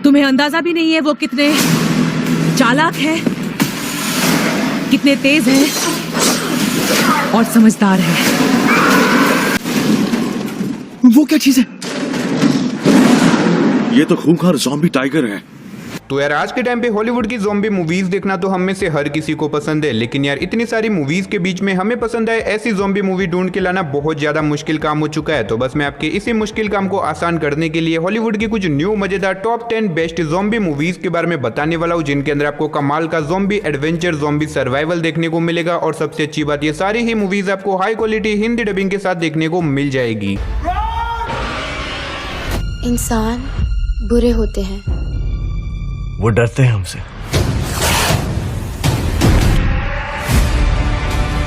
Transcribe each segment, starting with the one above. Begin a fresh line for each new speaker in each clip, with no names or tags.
तुम्हें अंदाजा भी नहीं है वो कितने चालाक है, कितने तेज है और समझदार है।
वो क्या चीज है? ये तो खूंखार ज़ॉम्बी टाइगर है।
तो यार आज के टाइम पे हॉलीवुड की ज़ॉम्बी मूवीज देखना तो हम में से हर किसी को पसंद है, लेकिन यार इतनी सारी मूवीज के बीच में हमें पसंद आए ऐसी ज़ॉम्बी मूवी ढूंढ के लाना बहुत ज्यादा मुश्किल काम हो चुका है। तो बस मैं आपके इसी मुश्किल काम को आसान करने के लिए हॉलीवुड की कुछ न्यू मजेदार टॉप 10 बेस्ट ज़ॉम्बी मूवीज के बारे में बताने वाला हूँ, जिनके अंदर आपको कमाल का ज़ॉम्बी एडवेंचर, ज़ॉम्बी सर्वाइवल देखने को मिलेगा। और सबसे अच्छी बात, ये सारी ही मूवीज आपको हाई क्वालिटी हिंदी डबिंग के साथ देखने को मिल जाएगी।
इंसान बुरे होते हैं,
वो डरते हैं हमसे।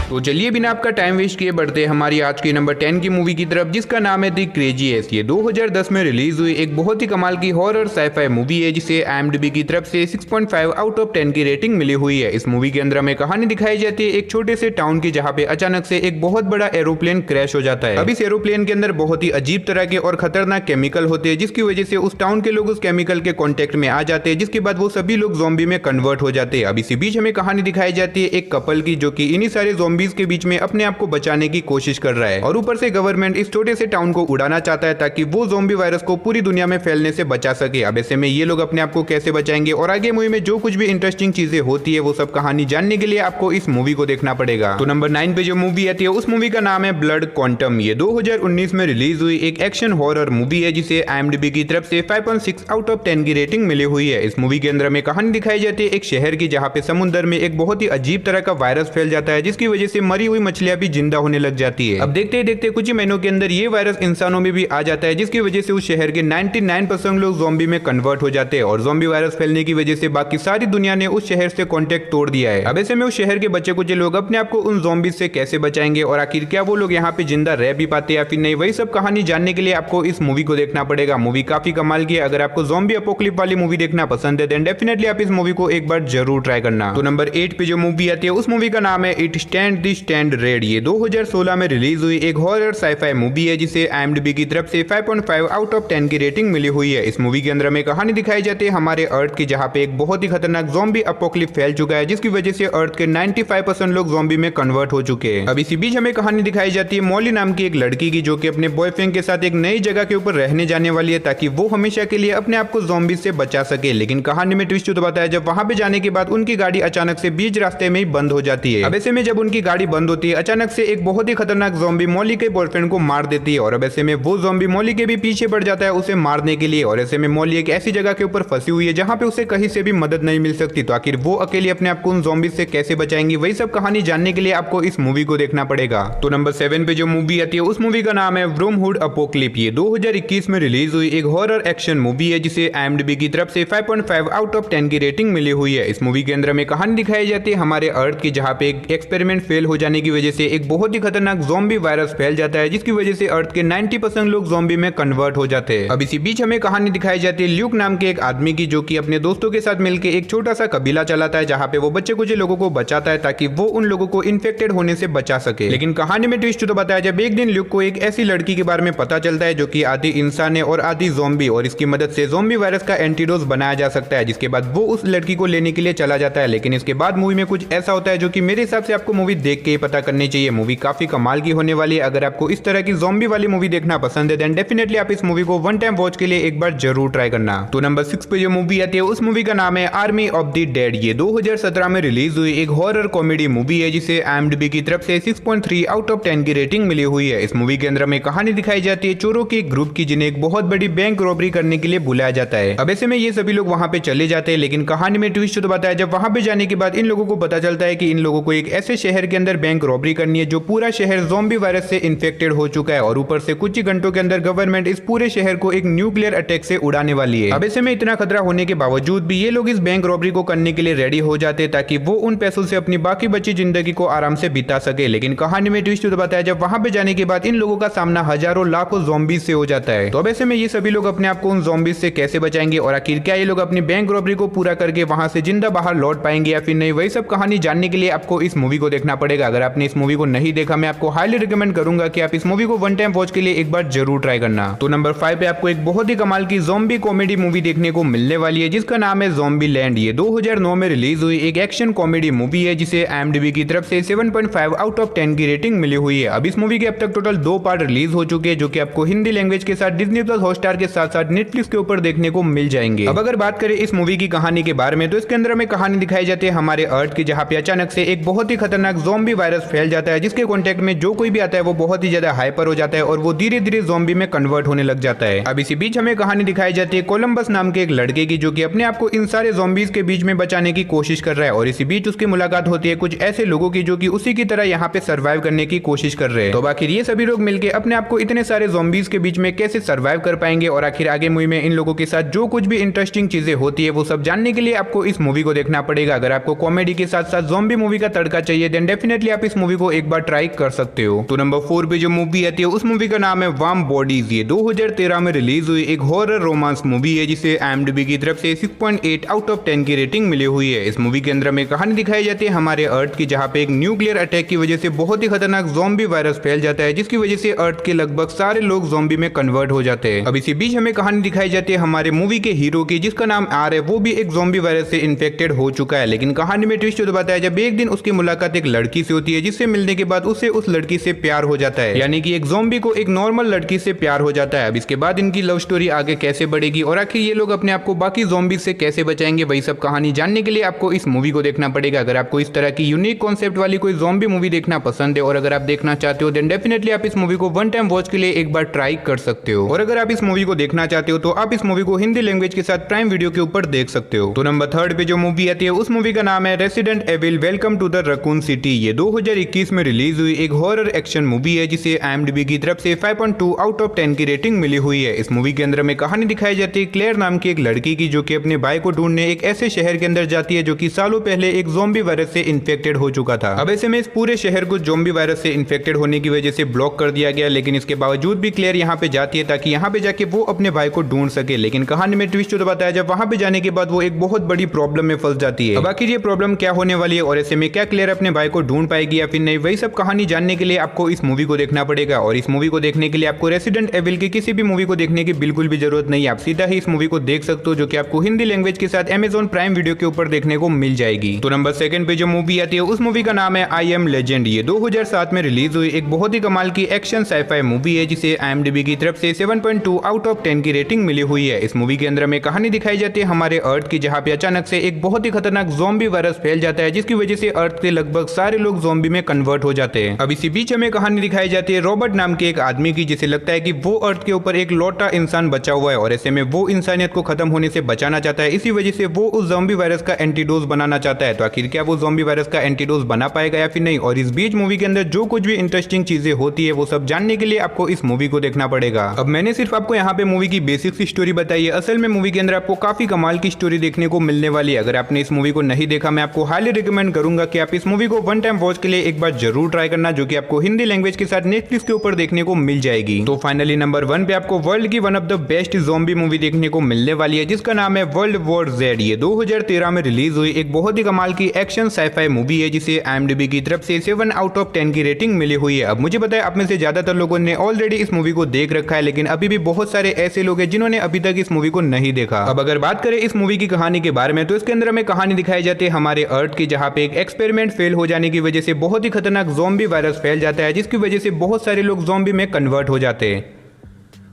तो चलिए बिना आपका टाइम वेस्ट किए बढ़ते हैं हमारी आज की नंबर 10 की मूवी की तरफ, जिसका नाम है द क्रेजीएस्ट। ये 2010 में रिलीज हुई एक बहुत ही कमाल की हॉरर साइफाई मूवी है, जिसे IMDb की तरफ से 6.5 आउट ऑफ 10 की रेटिंग मिली हुई है। इस मूवी के अंदर हमें कहानी दिखाई जाती है एक छोटे से टाउन की, जहाँ पे अचानक से एक बहुत बड़ा एरोप्लेन क्रैश हो जाता है। अब इस एरोप्लेन के अंदर बहुत ही अजीब तरह के और खतरनाक केमिकल होते हैं, जिसकी वजह से उस टाउन के लोग उस केमिकल के कॉन्टेक्ट में आ जाते हैं, जिसके बाद वो सभी लोग ज़ॉम्बी में कन्वर्ट हो जाते हैं। अब इसी बीच हमें कहानी दिखाई जाती है एक कपल की, जो कि इन्हीं सारे ज़ॉम्बीज के बीच में अपने आप को बचाने की कोशिश कर रहा है। और ऊपर से गवर्नमेंट इस छोटे से टाउन को उड़ाना चाहता है ताकि वो ज़ॉम्बी वायरस को पूरी दुनिया में फैलने से बचा सके। अब ऐसे में ये लोग अपने आप को कैसे बचाएंगे और आगे मूवी में जो कुछ भी इंटरेस्टिंग चीजें होती है वो सब कहानी जानने के लिए आपको इस मूवी को देखना पड़ेगा। तो नंबर 9 पे जो मूवी आती है उस मूवी का नाम है ब्लड क्वांटम। ये 2019 में रिलीज हुई एक एक्शन हॉरर मूवी है, जिसे IMDb की तरफ से 5.6 आउट ऑफ 10 की रेटिंग मिली हुई है। इस मूवी के अंदर हमें कहानी दिखाई जाती है एक शहर की, जहाँ पे समुद्र में एक बहुत ही अजीब तरह का वायरस फैल जाता है, जिसकी वजह से मरी हुई मछलियां भी जिंदा होने लग जाती है। अब देखते ही देखते कुछ ही महीनों के अंदर ये वायरस इंसानों में भी आ जाता है, जिसकी वजह से उस शहर के 99% लोग ज़ॉम्बी में कन्वर्ट हो जाते हैं। और ज़ॉम्बी वायरस फैलने की वजह से बाकी सारी दुनिया ने उस शहर से कॉन्टेक्ट तोड़ दिया है। अब ऐसे में उस शहर के बच्चे कुछ लोग अपने आप को उन ज़ॉम्बी से कैसे बचाएंगे और आखिर क्या वो लोग यहाँ पे जिंदा रह भी पाते या फिर नहीं, वही सब कहानी जानने के लिए आपको इस मूवी को देखना पड़ेगा। मूवी काफी कमाल की है। अगर आपको ज़ॉम्बी अपोकलिप्स वाली मूवी देखना पसंद है देन डेफिनेटली आप इस मूवी को एक बार जरूर ट्राई करना। तो नंबर 8 पे जो मूवी आती है उस मूवी का नाम है it stand the stand red. ये 2016 में रिलीज हुई एक हॉरर साइफाई मूवी है, जिसे IMDb की तरफ से 5.5 आउट ऑफ 10 की रेटिंग मिली हुई है। इस मूवी के अंदर हमें कहानी दिखाई जाती है हमारे अर्थ की, जहाँ पे एक बहुत ही खतरनाक ज़ॉम्बी अपोकलिप्स फैल चुका है, जिसकी वजह से अर्थ के 95% लोग ज़ॉम्बी में कन्वर्ट हो चुके हैं। अब इसी बीच हमें कहानी दिखाई जाती है मॉली नाम की एक लड़की की, जो कि अपने बॉयफ्रेंड के साथ एक नई जगह के ऊपर रहने जाने वाली है, ताकि वो हमेशा के लिए अपने आप को ज़ॉम्बी से बचा सके। लेकिन कहानी में ट्विस्ट तो बताया, जब वहां पे जाने के बाद उनकी गाड़ी अचानक से बीच रास्ते में ही बंद हो जाती है। अब ऐसे में जब उनकी गाड़ी बंद होती है, अचानक से एक बहुत ही खतरनाक ज़ॉम्बी मॉली के बॉयफ्रेंड को मार देती है। और अब ऐसे में वो ज़ॉम्बी मॉली के भी पीछे पड़ जाता है उसे मारने के लिए। और ऐसे में मॉली एक ऐसी जगह के ऊपर फंसी हुई है जहां पे उसे कहीं से भी मदद नहीं मिल सकती। तो आखिर वो अकेली अपने आप को उन ज़ॉम्बी से कैसे बचाएंगी, वही सब कहानी जानने के लिए आपको इस मूवी को देखना पड़ेगा। तो नंबर 7 पे जो मूवी आती है उस मूवी का नाम है व्रूमहुड अपोकलिप्स। ये 2021 में रिलीज हुई एक हॉरर एक्शन मूवी है, जिसे IMDb की तरफ से 5.5 आउट ऑफ 10 की रेटिंग मिली हुई है। इस मूवी के अंदर हमें कहानी दिखाई जाती है हमारे अर्थ की, जहाँ पे एक एक्सपेरिमेंट फेल हो जाने की वजह से एक बहुत ही खतरनाक ज़ॉम्बी वायरस फैल जाता है, जिसकी वजह से अर्थ के 90% लोग ज़ॉम्बी में कन्वर्ट हो जाते हैं। अब इसी बीच हमें कहानी दिखाई जाती है ल्यूक नाम के एक आदमी की, जो कि अपने दोस्तों के साथ मिलकर एक छोटा सा कबीला चलाता है, जहाँ पे वो बच्चे कुछ लोगों को बचाता है ताकि वो उन लोगों को इन्फेक्टेड होने से बचा सके। लेकिन कहानी में ट्विस्ट तो बताया, जब एक दिन ल्यूक को एक ऐसी लड़की के बारे में पता चलता है जो कि आधी इंसान है और आधी ज़ॉम्बी, और इसकी मदद से ज़ॉम्बी वायरस का एंटीडोज बनाया जा सकता है, जिसके बाद वो उस लड़की को लेने के लिए चला जाता है। लेकिन इसके बाद मूवी में कुछ ऐसा होता है जो कि मेरे हिसाब से आपको मूवी देख के ही पता करनी चाहिए। मूवी काफी कमाल की होने वाली है। अगर आपको इस तरह की ज़ॉम्बी वाली मूवी देखना पसंद है देन डेफिनेटली आप इस मूवी को वन टाइम वॉच के लिए एक बार जरूर ट्राई करना। तो नंबर 6 पे जो मूवी आती है उस मूवी का नाम है आर्मी ऑफ द डेड। ये 2017 में रिलीज हुई एक हॉरर कॉमेडी मूवी है, जिसे IMDb की तरफ से 6.3 आउट ऑफ 10 की रेटिंग मिली हुई है। इस मूवी के अंदर हमें कहानी दिखाई जाती है चोरों के एक ग्रुप की, जिन्हें एक बहुत बड़ी बैंक रॉबरी करने के लिए बुलाया जाता है। अब ऐसे में ये सभी लोग वहां पे चले जाते हैं, लेकिन कहानी में ट्विस्ट तो बताया, जब वहां पे जाने के बाद इन लोगों को पता चलता है कि इन लोगों को एक ऐसे शहर के अंदर बैंक रॉबरी करनी है जो पूरा शहर ज़ॉम्बी वायरस से इन्फेक्टेड हो चुका है, और ऊपर से कुछ ही घंटों के अंदर गवर्नमेंट इस पूरे शहर को एक न्यूक्लियर अटैक से उड़ाने वाली है। अब ऐसे में इतना खतरा होने के बावजूद भी ये लोग इस बैंक रॉबरी को करने के लिए रेडी हो जाते हैं, ताकि वो उन पैसों से अपनी बाकी बची जिंदगी को आराम से बिता सके। लेकिन कहानी में ट्विस्ट तो बताया, जब वहां पे जाने के बाद इन लोगों का सामना हजारों लाखों ज़ॉम्बीज से हो जाता है। तो अब ऐसे में ये सभी लोग अपने आप को उन ज़ॉम्बीज से कैसे बचाएंगे और आखिर क्या ये लोग अपनी बैंक रॉबरी को पूरा करके वहां से जिंदा बाहर लौट पाएंगे या फिर नहीं, वही सब कहानी जानने के लिए आपको इस मूवी को देखना पड़ेगा। अगर आपने इस मूवी को नहीं देखा, मैं आपको हाईली रिकमेंड करूंगा कि आप इस मूवी को वन टाइम वॉच के लिए एक बार जरूर ट्राई करना। तो नंबर 5 पे आपको एक बहुत ही कमाल की ज़ॉम्बी कॉमेडी मूवी देखने को मिलने वाली है जिसका नाम है ज़ॉम्बीलैंड। ये 2009 में रिलीज हुई एक एक्शन कॉमेडी मूवी है जिसे IMDb की तरफ से 7.5 आउट ऑफ 10 की रेटिंग मिली हुई है। अब इस मूवी के अब तक टोटल 2 पार्ट रिलीज हो चुके हैं जो कि आपको हिंदी लैंग्वेज के साथ डिज्नी प्लस हॉटस्टार के साथ साथ नेटफ्लिक्स के ऊपर देखने को मिल जाएंगे। अब अगर बात करें इस मूवी की कहानी के बारे में, तो इसके अंदर हमें कहानी दिखाई जाती है हमारे अर्थ की, जहाँ पे अचानक से एक बहुत ही खतरनाक ज़ॉम्बी वायरस फैल जाता है जिसके कॉन्टेक्ट में जो कोई भी आता है वो बहुत ही ज्यादा हाइपर हो जाता है और वो धीरे धीरे ज़ॉम्बी में कन्वर्ट होने लग जाता है। अब इसी बीच हमें कहानी दिखाई जाती है कोलंबस नाम के एक लड़के की जो कि अपने आप को इन सारे ज़ॉम्बीज के बीच में बचाने की कोशिश कर रहा है और इसी बीच उसकी मुलाकात होती है कुछ ऐसे लोगों की जो कि उसी की तरह यहाँ पे सर्वाइव करने की कोशिश कर रहे हैं। तो आखिर ये सभी लोग मिलकर अपने आप को इतने सारे ज़ॉम्बीज के बीच में कैसे सर्वाइव कर पाएंगे और आखिर आगे मूवी में इन लोगों के साथ जो कुछ भी इंटरेस्टिंग चीजें होती है वो सब जानने के लिए आपको इस मूवी को देखना पड़ेगा। अगर आपको कॉमेडी के साथ साथ ज़ॉम्बी मूवी का तड़का चाहिए देन डेफिनेटली आप इस मूवी को एक बार ट्राई कर सकते हो। तो नंबर 4 पे जो मूवी आती है उस मूवी का नाम है वार्म बॉडीज। ये 2013 में रिलीज हुई एक हॉरर रोमांस मूवी है जिसे IMDb की तरफ से 6.8 आउट ऑफ 10 की रेटिंग मिली हुई है। इस मूवी के अंदर में कहानी दिखाई जाती है हमारे अर्थ की, जहाँ पे एक न्यूक्लियर अटैक की वजह से बहुत ही खतरनाक ज़ॉम्बी वायरस फैल जाता है जिसकी वजह से अर्थ के लगभग सारे लोग ज़ॉम्बी में कन्वर्ट हो जाते हैं। अब इसी बीच हमें कहानी दिखाई जाती है हमारे मूवी के हीरो की जिसका नाम आर है, वो भी एक ज़ॉम्बी वायरस से इन्फेक्टेड हो चुका है। लेकिन कहानी में ट्विस्ट तो बताया जब एक दिन उसकी मुलाकात एक लड़की से होती है जिससे मिलने के बाद उसे उस लड़की से प्यार हो जाता है, यानी कि एक ज़ॉम्बी को एक नॉर्मल लड़की से प्यार हो जाता है। अब इसके बाद इनकी लव स्टोरी आगे कैसे बढ़ेगी और आखिर ये लोग अपने आप को बाकी ज़ॉम्बी से कैसे बचाएंगे, वही सब कहानी जानने के लिए आपको इस मूवी को देखना पड़ेगा। अगर आपको इस तरह की यूनिक कॉन्सेप्ट वाली कोई ज़ॉम्बी मूवी देखना पसंद है और अगर आप देखना चाहते हो देन डेफिनेटली आप इस मूवी को वन टाइम वॉच के लिए एक बार ट्राई कर सकते हो। और अगर आप इस मूवी को देखना चाहते हो तो आप इस मूवी को हिंदी लैंग्वेज के साथ प्राइम वीडियो के ऊपर देख सकते हो। तो नंबर 3 पे जो मूवी आती है उस मूवी का नाम है Resident Evil welcome to the Raccoon City. ये 2021 में रिलीज हुई एक हॉरर एक्शन मूवी है जिसे IMDb की तरफ से 5.2 आउट ऑफ 10 की रेटिंग मिली हुई है। इस मूवी के अंदर में कहानी दिखाई जाती है क्लेयर नाम की एक लड़की की जो कि अपने भाई को ढूंढने एक ऐसे शहर के अंदर जाती है जो कि सालों पहले एक ज़ॉम्बी वायरस से इन्फेक्टेड हो चुका था। अब ऐसे में इस पूरे शहर को ज़ॉम्बी वायरस से इन्फेक्टेड होने की वजह से ब्लॉक कर दिया गया, लेकिन इसके बावजूद भी क्लेयर यहाँ पे जाती है ताकि यहाँ पे जाके वो अपने भाई को ढूंढ सके। लेकिन कहानी में ट्विस्ट तो बताया जब वहां पे जाने के बाद वो एक बहुत बड़ी प्रॉब्लम में फंस जाती है। अब आखिर ये प्रॉब्लम क्या होने वाली है और ऐसे में क्या क्लेयर अपने भाई को ढूंढ पाएगी या फिर नहीं, वही सब कहानी जानने के लिए आपको इस मूवी को देखना पड़ेगा। और इस मूवी को देखने के लिए आपको रेसिडेंट एविल की किसी भी मूवी को देखने की बिल्कुल भी जरूरत नहीं है, आप सीधा ही इस मूवी को देख सकते हो जो कि आपको हिंदी लैंग्वेज के साथ Amazon प्राइम वीडियो के ऊपर देखने को मिल जाएगी। तो नंबर 2 पे जो मूवी आती है उस मूवी का नाम है आई एम लेजेंड। ये 2007 में रिलीज हुई एक बहुत ही कमाल की एक्शन साइफाई मूवी है जिसे IMDb की तरफ से 7.2 आउट ऑफ 10 की रेटिंग मिली हुई है। इस मूवी के अंदर में कहानी दिखाई जाती है हमारे अर्थ की, जहाँ पे अचानक से एक बहुत ही खतरनाक ज़ॉम्बी वायरस फैल जाता है जिसकी वजह से अर्थ के लगभग सारे लोग ज़ॉम्बी में कन्वर्ट हो जाते हैं। अब इसी बीच हमें कहानी दिखाई जाती है रॉबर्ट नाम के एक आदमी की जिसे लगता है कि वो अर्थ के ऊपर एक लौटा इंसान बचा हुआ है और ऐसे में वो इंसानियत को खत्म होने से बचाना चाहता है। इसी वजह से वो उस ज़ॉम्बी वायरस का एंटीडोज बनाना चाहता है। तो आखिर क्या वो ज़ॉम्बी वायरस का एंटीडोज बना पाएगा या फिर नहीं, और इस बीच मूवी के अंदर जो कुछ भी इंटरेस्टिंग चीजें होती है वो सब जानने के लिए आपको इस मूवी को देखना पड़ेगा। अब मैंने सिर्फ आपको यहाँ पे मूवी की बेसिक सी स्टोरी बताई है, असल में मूवी के अंदर आपको काफी कमाल की स्टोरी देखने को मिलने वाली है। अगर आपने इस मूवी को नहीं देखा मैं आपको हाईली रिकमेंड करूंगा कि आप इस मूवी को वन टाइम वॉच के लिए एक बार जरूर ट्राई करना, जो कि आपको हिंदी लैंग्वेज के साथ नेटफ्लिक्स के ऊपर देखने को मिल जाएगी। तो फाइनली नंबर 1 पे आपको वर्ल्ड की one of the best zombie movie देखने को मिलने वाली है जिसका नाम है वर्ल्ड वॉर Z। ये 2013 में रिलीज हुई एक बहुत ही कमाल की एक्शन साइफाई मूवी है जिसे IMDb की तरफ से 7 आउट ऑफ 10 की रेटिंग मिली हुई है। अब मुझे पता है आप में से ज्यादातर लोगों ने ऑलरेडी इस मूवी को देख रखा है, लेकिन अभी भी बहुत सारे ऐसे लोग हैं जिन्होंने अभी तक इस मूवी को नहीं देखा। अब अगर बात करें इस मूवी की कहानी के बारे में तो इसके अंदर हमें कहानी दिखाई जाती है हमारे अर्थ की, जहाँ पे एक एक्सपेरिमेंट फेल हो जाने की वजह से बहुत ही खतरनाक ज़ॉम्बी वायरस फैल जाता है जिसकी वजह से बहुत सारे लोग ज़ॉम्बी में कन्वर्ट हो जाते हैं।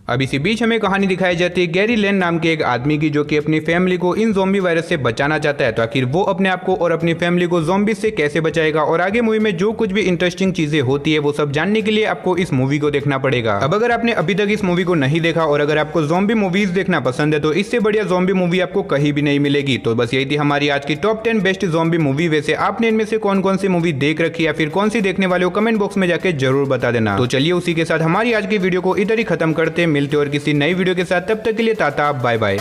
अब इसी बीच हमें कहानी दिखाई जाती है गैरी लेन नाम के एक आदमी की, जो कि अपनी फैमिली को इन ज़ॉम्बी वायरस से बचाना चाहता है। तो आखिर वो अपने आप को और अपनी फैमिली को ज़ॉम्बी से कैसे बचाएगा और आगे मूवी में जो कुछ भी इंटरेस्टिंग चीजें होती है वो सब जानने के लिए आपको इस मूवी को देखना पड़ेगा। अब अगर आपने अभी तक इस मूवी को नहीं देखा और अगर आपको ज़ॉम्बी मूवीज देखना पसंद है तो इससे बढ़िया ज़ॉम्बी मूवी आपको कहीं भी नहीं मिलेगी। तो बस यही थी हमारी आज की टॉप 10 बेस्ट ज़ॉम्बी मूवी। वैसे आपने इनमें से कौन कौन सी मूवी देख रखी या फिर कौन सी देखने वाले हो कमेंट बॉक्स में जाकर जरूर बता देना। तो चलिए उसी के साथ हमारी आज की वीडियो को इधर ही खत्म करते, मिलते और किसी नई वीडियो के साथ, तब तक के लिए टाटा बाय बाय।